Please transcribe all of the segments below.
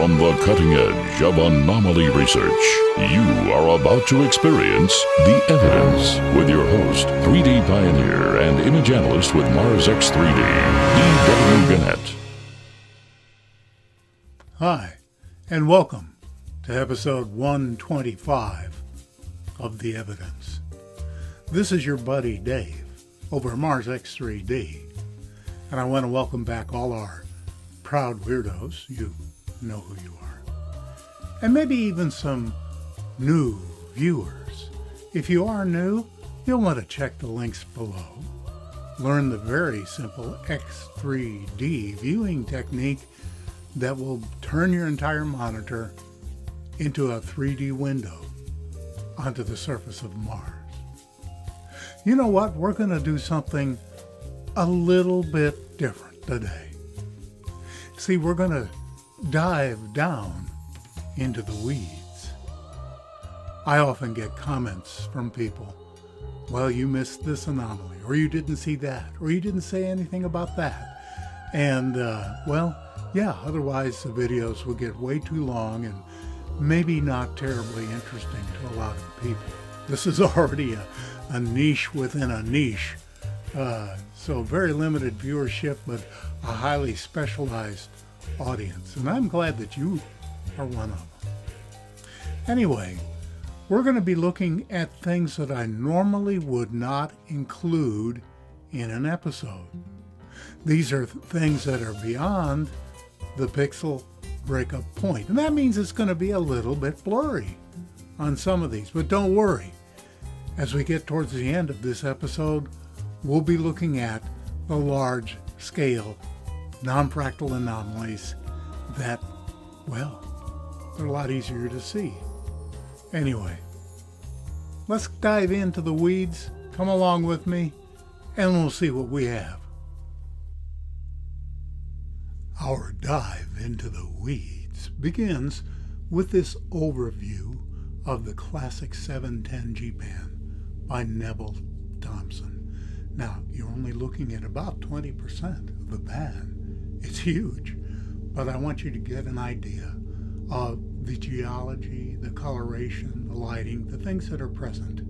On the cutting edge of anomaly research, you are about to experience The Evidence with your host, 3D pioneer and image analyst with Mars X3D, E.W. Gannett. Hi, and welcome to episode 125 of The Evidence. This is your buddy Dave over at Mars X3D, and I want to welcome back all our proud weirdos. You know who you are. And maybe even some new viewers. If you are new, you'll want to check the links below. Learn the very simple X3D viewing technique that will turn your entire monitor into a 3D window onto the surface of Mars. You know what? We're going to do something a little bit different today. See, we're going to dive down into the weeds. I often get comments from people, well, you missed this anomaly, or you didn't see that, or you didn't say anything about that. And, otherwise the videos will get way too long and maybe not terribly interesting to a lot of people. This is already a niche within a niche. So very limited viewership, but a highly specialized audience. And I'm glad that you are one of them. Anyway, we're going to be looking at things that I normally would not include in an episode. These are things that are beyond the pixel breakup point. And that means it's going to be a little bit blurry on some of these. But don't worry. As we get towards the end of this episode, we'll be looking at the large scale non-fractal anomalies that, well, they're a lot easier to see. Anyway, let's dive into the weeds. Come along with me, and we'll see what we have. Our dive into the weeds begins with this overview of the classic 710 Gpan by Neville Thompson. Now, you're only looking at about 20% of the band. It's huge, but I want you to get an idea of the geology, the coloration, the lighting, the things that are present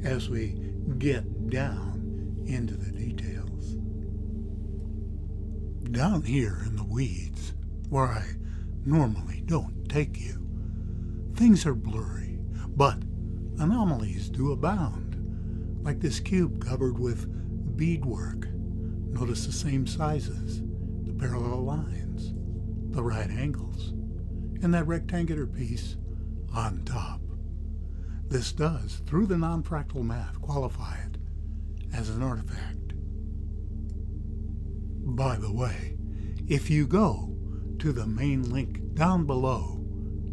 as we get down into the details. Down here in the weeds, where I normally don't take you, things are blurry, but anomalies do abound, like this cube covered with beadwork. Notice the same sizes, the parallel lines, the right angles, and that rectangular piece on top. This does, through the non-fractal math, qualify it as an artifact. By the way, if you go to the main link down below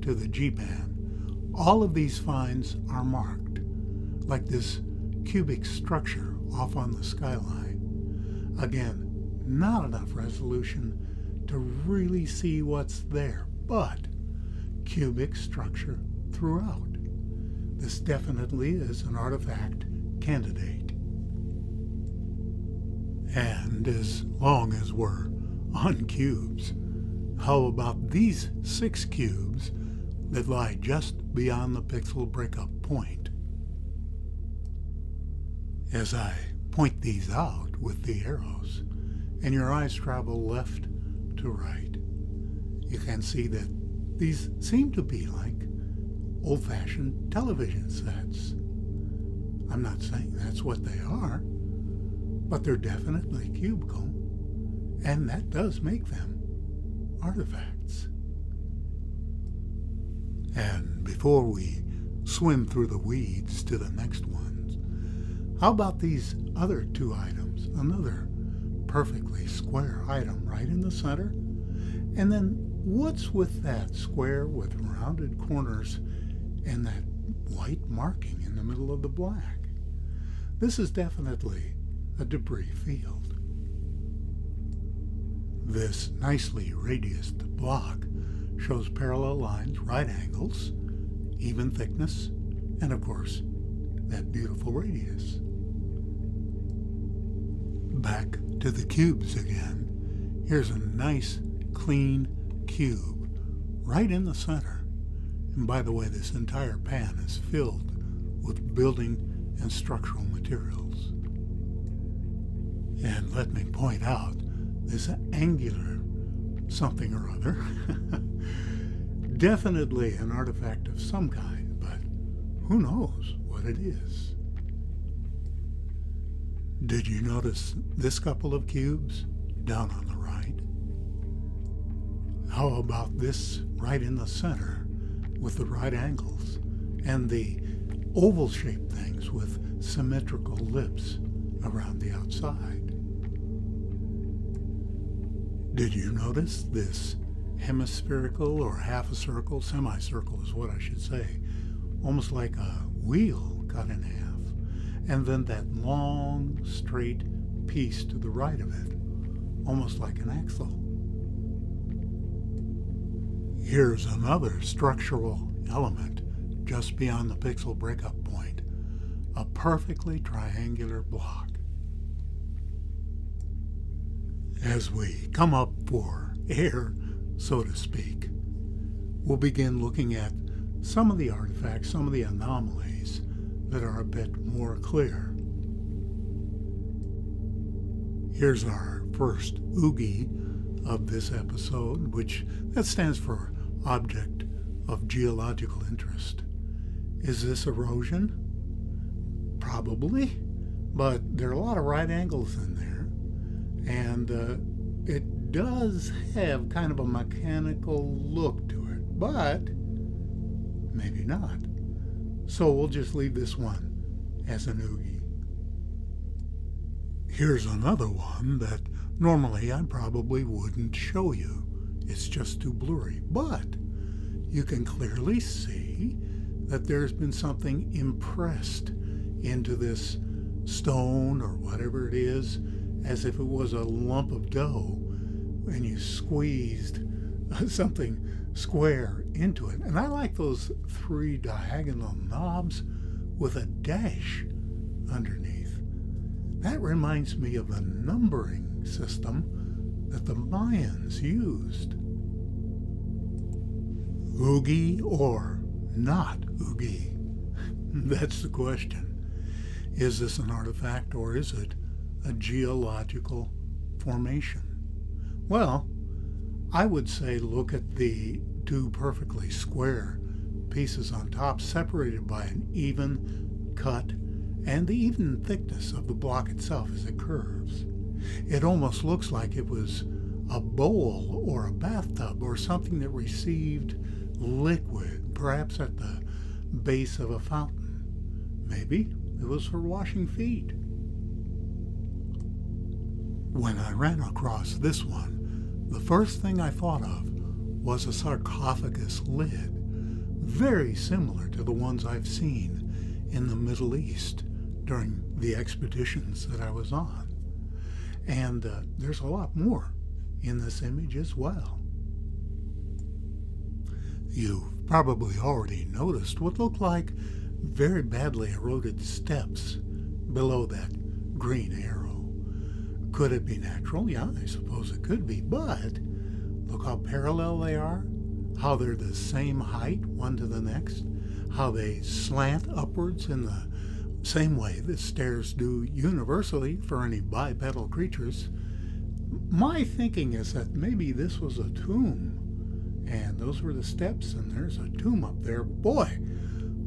to the Gpan, all of these finds are marked, like this cubic structure off on the skyline. Again, not enough resolution to really see what's there, but cubic structure throughout. This definitely is an artifact candidate. And as long as we're on cubes, how about these 6 cubes that lie just beyond the pixel breakup point? As I point these out with the arrows, and your eyes travel left to right, you can see that these seem to be like old-fashioned television sets. I'm not saying that's what they are, but they're definitely cubical, and that does make them artifacts. And before we swim through the weeds to the next ones, how about these other 2 items? Another perfectly square item right in the center, and then what's with that square with rounded corners and that white marking in the middle of the black? This is definitely a debris field. This nicely radiused block shows parallel lines, right angles, even thickness, and of course, that beautiful radius. Back to the cubes again. Here's a nice, clean cube right in the center. And by the way, this entire pan is filled with building and structural materials. And let me point out, this angular something or other, definitely an artifact of some kind, but who knows what it is. Did you notice this couple of cubes down on the right? How about this right in the center with the right angles and the oval-shaped things with symmetrical lips around the outside? Did you notice this hemispherical or half a circle, semicircle is what I should say, almost like a wheel cut in half, and then that long, straight piece to the right of it, almost like an axle? Here's another structural element just beyond the pixel breakup point, a perfectly triangular block. As we come up for air, so to speak, we'll begin looking at some of the artifacts, some of the anomalies that are a bit more clear. Here's our first OOGI of this episode, which that stands for Object of Geological Interest. Is this erosion? Probably, but there are a lot of right angles in there, and it does have kind of a mechanical look to it, but maybe not. So we'll just leave this one as an OOGI. Here's another one that normally I probably wouldn't show you. It's just too blurry, but you can clearly see that there's been something impressed into this stone or whatever it is, as if it was a lump of dough, and you squeezed something square into it. And I like those 3 diagonal knobs with a dash underneath. That reminds me of the numbering system that the Mayans used. OOGI or not OOGI? That's the question. Is this an artifact or is it a geological formation? Well, I would say look at the 2 perfectly square pieces on top, separated by an even cut and the even thickness of the block itself as it curves. It almost looks like it was a bowl or a bathtub or something that received liquid, perhaps at the base of a fountain. Maybe it was for washing feet. When I ran across this one, the first thing I thought of was a sarcophagus lid, very similar to the ones I've seen in the Middle East during the expeditions that I was on. And there's a lot more in this image as well. You've probably already noticed what look like very badly eroded steps below that green arrow. Could it be natural? Yeah, I suppose it could be, but look how parallel they are, how they're the same height one to the next, how they slant upwards in the same way that stairs do universally for any bipedal creatures. My thinking is that maybe this was a tomb, and those were the steps, and there's a tomb up there. Boy,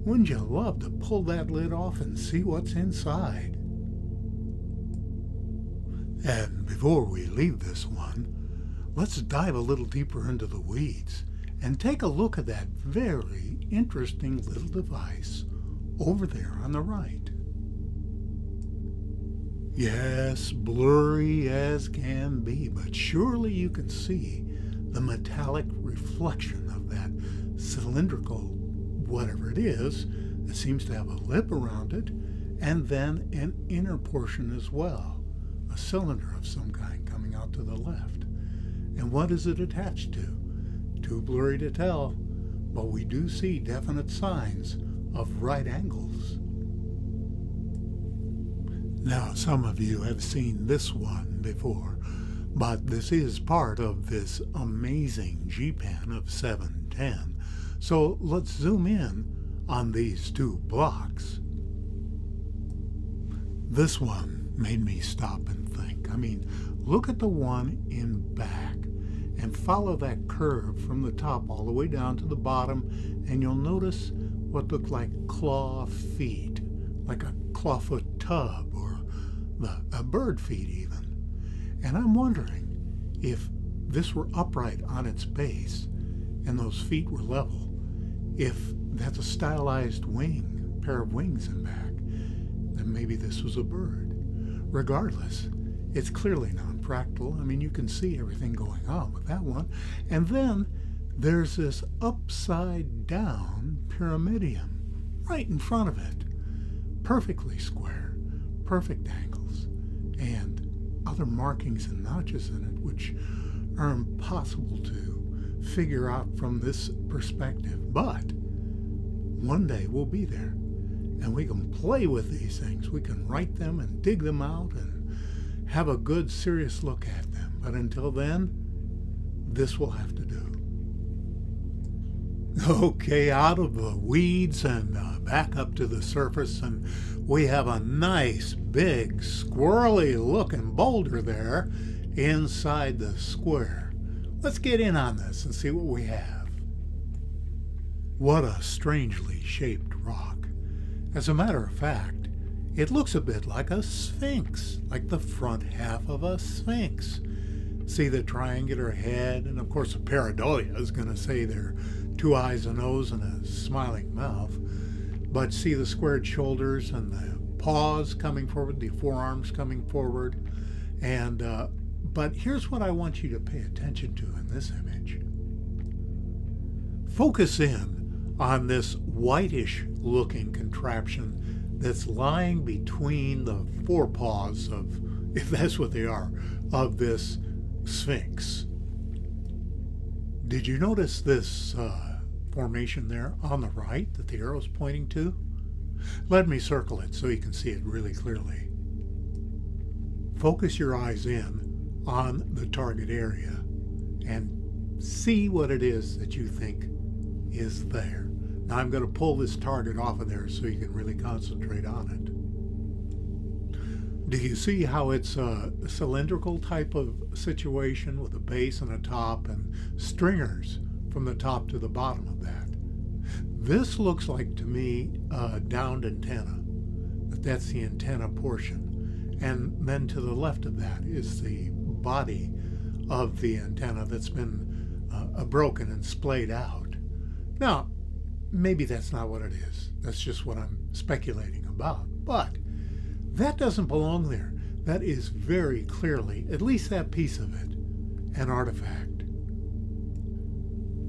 wouldn't you love to pull that lid off and see what's inside? And before we leave this one, let's dive a little deeper into the weeds and take a look at that very interesting little device over there on the right. Yes, blurry as can be, but surely you can see the metallic reflection of that cylindrical whatever it is that seems to have a lip around it, and then an inner portion as well, a cylinder of some kind coming out to the left. And what is it attached to? Too blurry to tell, but we do see definite signs of right angles. Now, some of you have seen this one before, but this is part of this amazing Gpan of 7 710. So let's zoom in on these two blocks. This one made me stop and think. I mean, look at the one in back and follow that curve from the top all the way down to the bottom, and you'll notice what look like claw feet, like a clawfoot tub or a bird feet even. And I'm wondering if this were upright on its base and those feet were level, if that's a stylized wing, pair of wings in back, then maybe this was a bird. Regardless, it's clearly non-fractal. I mean, you can see everything going on with that one. And then there's this upside down pyramidion right in front of it. Perfectly square, perfect angles, and other markings and notches in it which are impossible to figure out from this perspective. But one day we'll be there, and we can play with these things. We can write them and dig them out and have a good, serious look at them. But until then, this will have to do. Okay, out of the weeds and back up to the surface, and we have a nice, big, squirrely-looking boulder there inside the square. Let's get in on this and see what we have. What a strangely shaped rock. As a matter of fact, it looks a bit like a sphinx, like the front half of a sphinx. See the triangular head, and of course a pareidolia is going to say there are 2 eyes, a nose, and a smiling mouth. But see the squared shoulders and the paws coming forward, the forearms coming forward. And but here's what I want you to pay attention to in this image. Focus in on this whitish looking contraption that's lying between the forepaws of, if that's what they are, of this sphinx. Did you notice this formation there on the right that the arrow's pointing to? Let me circle it so you can see it really clearly. Focus your eyes in on the target area and see what it is that you think is there. Now I'm going to pull this target off of there so you can really concentrate on it. Do you see how it's a cylindrical type of situation with a base and a top and stringers from the top to the bottom of that? This looks like to me a downed antenna. That's the antenna portion. And then to the left of that is the body of the antenna that's been broken and splayed out. Now, maybe that's not what it is. That's just what I'm speculating about. But that doesn't belong there. That is very clearly, at least that piece of it, an artifact.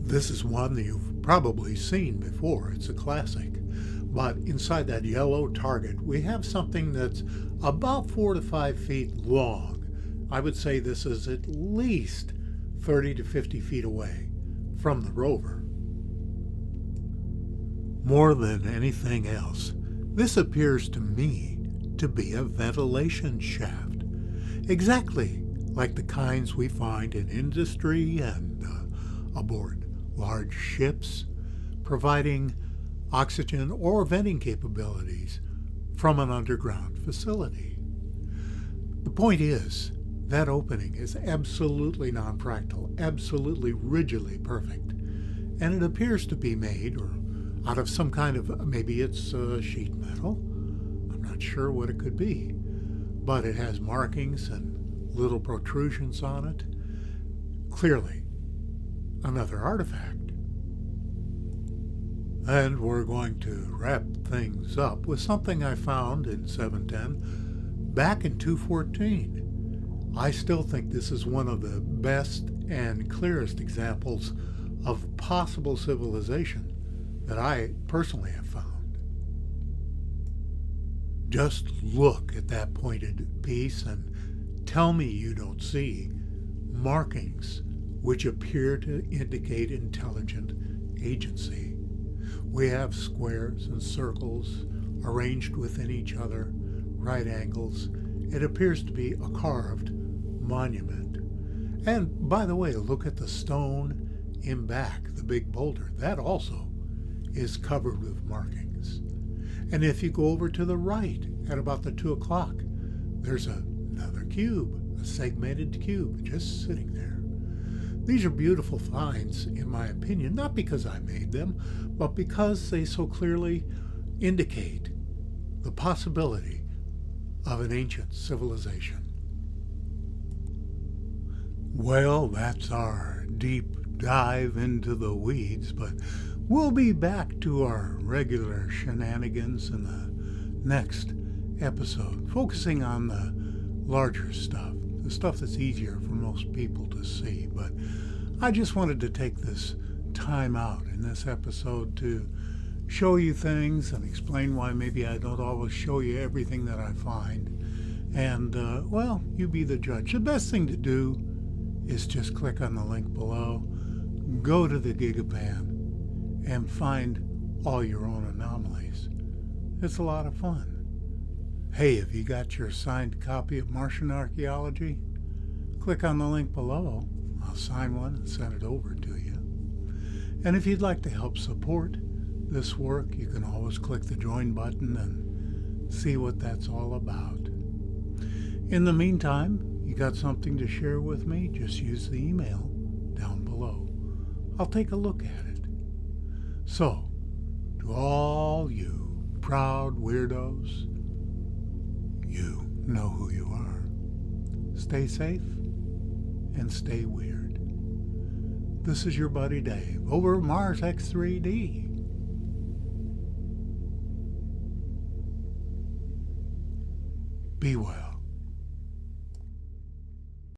This is one that you've probably seen before. It's a classic. But inside that yellow target, we have something that's about 4 to 5 feet long. I would say this is at least 30 to 50 feet away from the rover. More than anything else, this appears to me to be a ventilation shaft, exactly like the kinds we find in industry and aboard large ships, providing oxygen or venting capabilities from an underground facility. The point is, that opening is absolutely non-fractal, absolutely rigidly perfect, and it appears to be made or out of some kind of, maybe it's sheet metal, I'm not sure what it could be, but it has markings and little protrusions on it. Clearly, another artifact. And we're going to wrap things up with something I found in 710 back in 214. I still think this is one of the best and clearest examples of possible civilization that I personally have found. Just look at that pointed piece and tell me you don't see markings which appear to indicate intelligent agency. We have squares and circles arranged within each other, right angles. It appears to be a carved monument. And by the way, look at the stone in back, the big boulder, that also is covered with markings. And if you go over to the right at about the 2 o'clock, there's another cube, a segmented cube, just sitting there. These are beautiful finds, in my opinion, not because I made them, but because they so clearly indicate the possibility of an ancient civilization. Well, that's our deep dive into the weeds, but we'll be back to our regular shenanigans in the next episode, focusing on the larger stuff, the stuff that's easier for most people to see. But I just wanted to take this time out in this episode to show you things and explain why maybe I don't always show you everything that I find. And, well, you be the judge. The best thing to do is just click on the link below, go to the Gpan, and find all your own anomalies. It's a lot of fun. Hey, have you got your signed copy of Martian Archaeology? Click on the link below. I'll sign one and send it over to you. And if you'd like to help support this work, you can always click the join button and see what that's all about. In the meantime, you got something to share with me? Just use the email down below. I'll take a look at it. So, to all you proud weirdos, you know who you are. Stay safe and stay weird. This is your buddy Dave over Mars X3D. Be well.